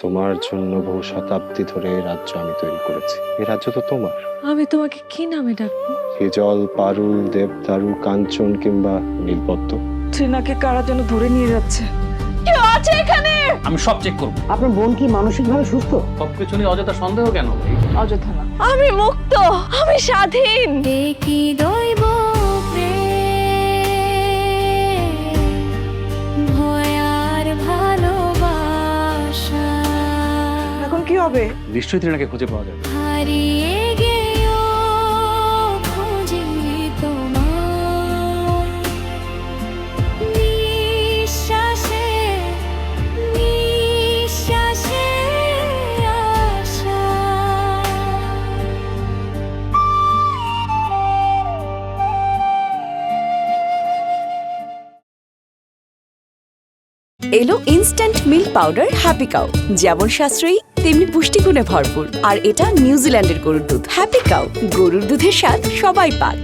তোমার জন্য বহু শতাব্দী ধরে এই রাজ্য আমি তৈরি করেছি। এই রাজ্য তো তোমার। আমি তোমাকে কি নামে ডাকবো? হিজল, পারুল, দেবদারু, কাঞ্চন কিংবা নীলপদ্ম। ট্রিনাকে কারা যেন ধরে নিয়ে যাচ্ছে। কেউ আছে এখানে? আমি সব চেক করব। আপনার বোন কি মানসিকভাবে সুস্থ? সবকিছু নিয়ে অযথা সন্দেহ কেন? অযথা না, আমি মুক্ত, আমি স্বাধীন। কি দইব ভয়ার ভালোবাসা এখন কি হবে? নিশ্চয়ই তৃণাকে খুঁজে পাওয়া যাবে। হারিয়ে গেও খুঁজি তোমার নিঃশ্বাসে নিঃশ্বাসে আশা। এলো instant milk powder happy cow, যেমন সাশ্রয়ী তেমনি পুষ্টিগুণে ভরপুর। আর এটা নিউজিল্যান্ডের গরুর দুধ। হ্যাপি কাউ, গরুর দুধের স্বাদ সবাই পাক।